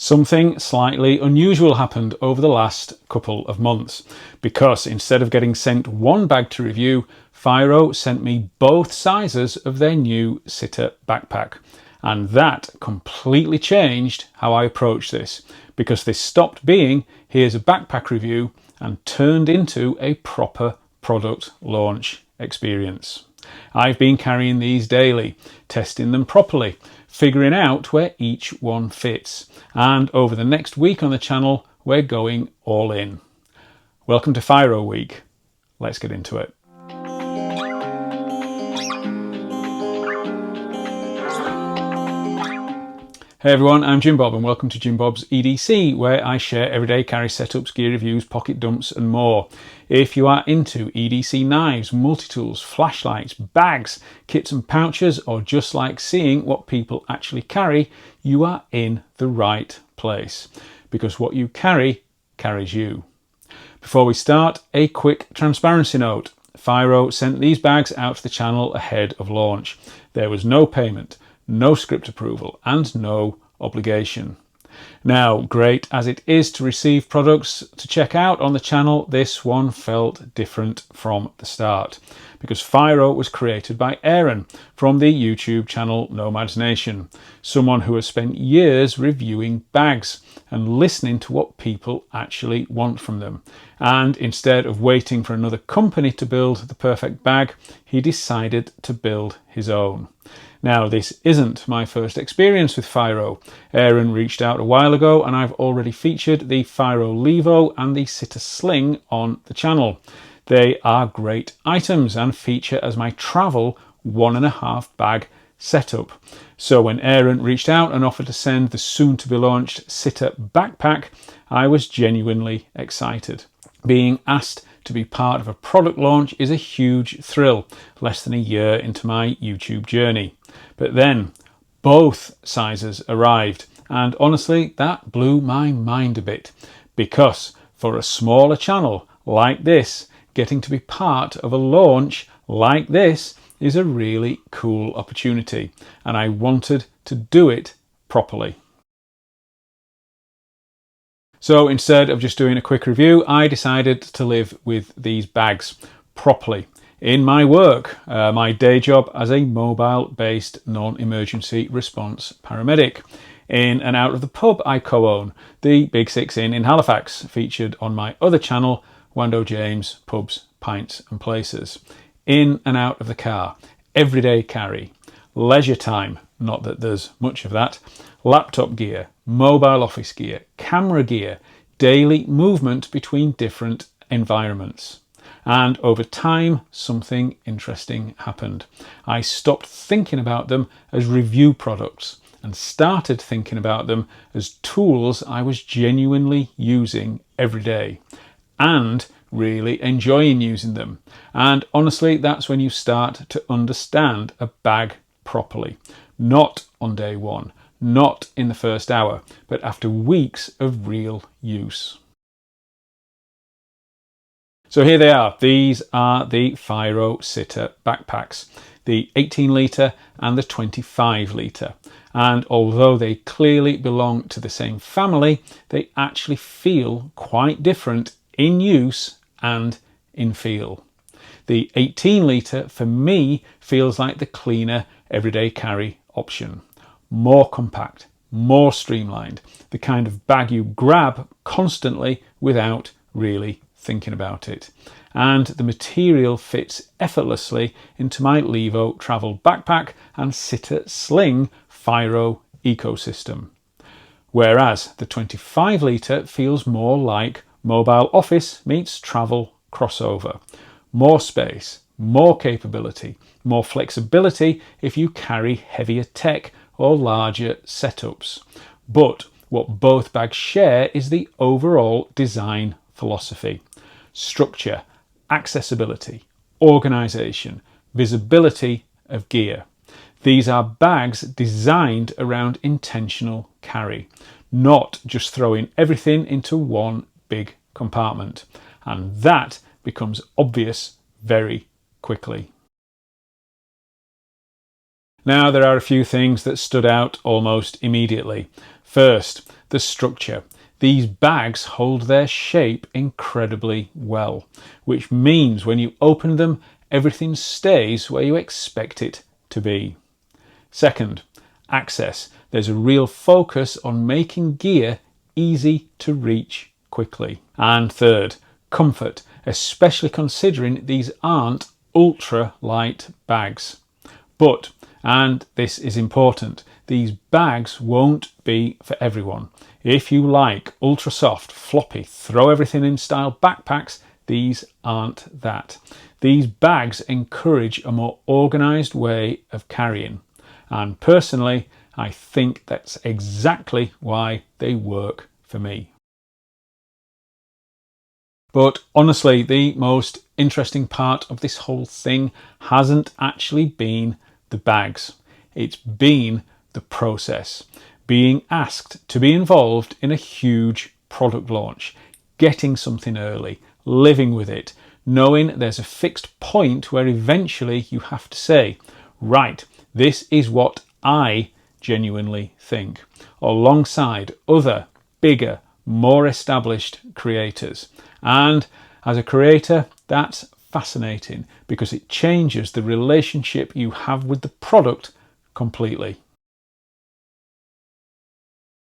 Something slightly unusual happened over the last couple of months, because instead of getting sent one bag to review, Fyro sent me both sizes of their new Citta backpack. And that completely changed how I approach this, because this stopped being here's a backpack review and turned into a proper product launch experience. I've been carrying these daily, testing them properly, figuring out where each one fits, and over the next week on the channel we're going all in. Welcome to Fyro Week. Let's get into it. Hey everyone, I'm Jimbob and welcome to Jimbob's EDC, where I share everyday carry setups, gear reviews, pocket dumps and more. If you are into EDC knives, multi-tools, flashlights, bags, kits and pouches, or just like seeing what people actually carry, you are in the right place, because what you carry carries you. Before we start, a quick transparency note. Fyro sent these bags out to the channel ahead of launch. There was no payment, no script approval and no obligation. Now, great as it is to receive products to check out on the channel, this one felt different from the start, because Fyro was created by Aaron from the YouTube channel Nomads Nation, someone who has spent years reviewing bags and listening to what people actually want from them. And instead of waiting for another company to build the perfect bag, he decided to build his own. Now, this isn't my first experience with Fyro. Aaron reached out a while ago and I've already featured the Fyro Levo and the Citta Sling on the channel. They are great items and feature as my travel 1.5 bag setup. So when Aaron reached out and offered to send the soon to be launched Citta backpack, I was genuinely excited. Being asked to be part of a product launch is a huge thrill, less than a year into my YouTube journey. But then both sizes arrived, and honestly that blew my mind a bit, because for a smaller channel like this, getting to be part of a launch like this is a really cool opportunity, and I wanted to do it properly. So instead of just doing a quick review, I decided to live with these bags properly in my work, my day job as a mobile-based non-emergency response paramedic. In and out of the pub I co-own, the Big Six Inn in Halifax, featured on my other channel, WandoJames, Pubs, Pints and Places. In and out of the car, everyday carry, leisure time, not that there's much of that, laptop gear, mobile office gear, camera gear, daily movement between different environments. And over time, something interesting happened. I stopped thinking about them as review products and started thinking about them as tools I was genuinely using every day and really enjoying using them. And honestly, that's when you start to understand a bag properly. Not on day one, not in the first hour, but after weeks of real use. So here they are. These are the Fyro Citta backpacks, the 18 litre and the 25 litre. And although they clearly belong to the same family, they actually feel quite different in use and in feel. The 18 litre for me feels like the cleaner everyday carry option. More compact, more streamlined, the kind of bag you grab constantly without really thinking about it. And the material fits effortlessly into my Levo travel backpack and Citta Sling Fyro ecosystem. Whereas the 25 litre feels more like mobile office meets travel crossover. More space, more capability, more flexibility if you carry heavier tech or larger setups. But what both bags share is the overall design philosophy. Structure, accessibility, organisation, visibility of gear. These are bags designed around intentional carry, not just throwing everything into one big compartment. And that becomes obvious very quickly. Now, there are a few things that stood out almost immediately. First, the structure. These bags hold their shape incredibly well, which means when you open them, everything stays where you expect it to be. Second, access. There's a real focus on making gear easy to reach quickly. And third, comfort, especially considering these aren't ultra light bags. But, and this is important, these bags won't be for everyone. If you like ultra soft, floppy, throw everything in style backpacks, these aren't that. These bags encourage a more organised way of carrying. And personally, I think that's exactly why they work for me. But honestly, the most interesting part of this whole thing hasn't actually been the bags. It's been the process. Being asked to be involved in a huge product launch, getting something early, living with it, knowing there's a fixed point where eventually you have to say, right, this is what I genuinely think, alongside other, bigger, more established creators. And as a creator, that's fascinating because it changes the relationship you have with the product completely.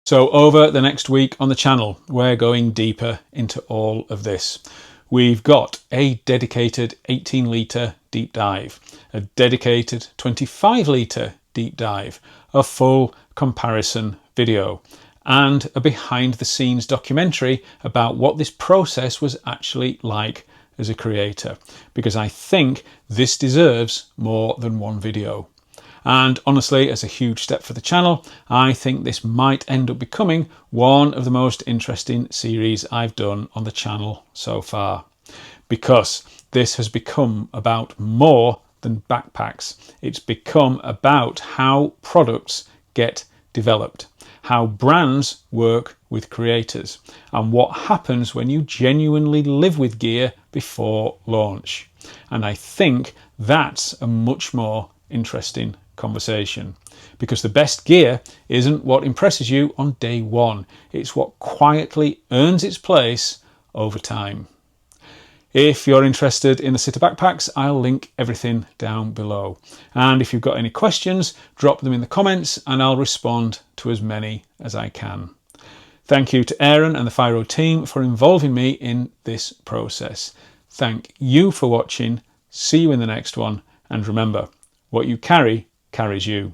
So over the next week on the channel, we're going deeper into all of this. We've got a dedicated 18-litre deep dive, a dedicated 25-litre deep dive, a full comparison video, and a behind-the-scenes documentary about what this process was actually like as a creator, because I think this deserves more than one video. And honestly, as a huge step for the channel, I think this might end up becoming one of the most interesting series I've done on the channel so far, because this has become about more than backpacks. It's become about how products get developed, how brands work with creators, and what happens when you genuinely live with gear before launch. And I think that's a much more interesting conversation, because the best gear isn't what impresses you on day one, it's what quietly earns its place over time. If you're interested in the Citta backpacks, I'll link everything down below. And if you've got any questions, drop them in the comments and I'll respond to as many as I can. Thank you to Aaron and the Fyro team for involving me in this process. Thank you for watching. See you in the next one. And remember, what you carry carries you.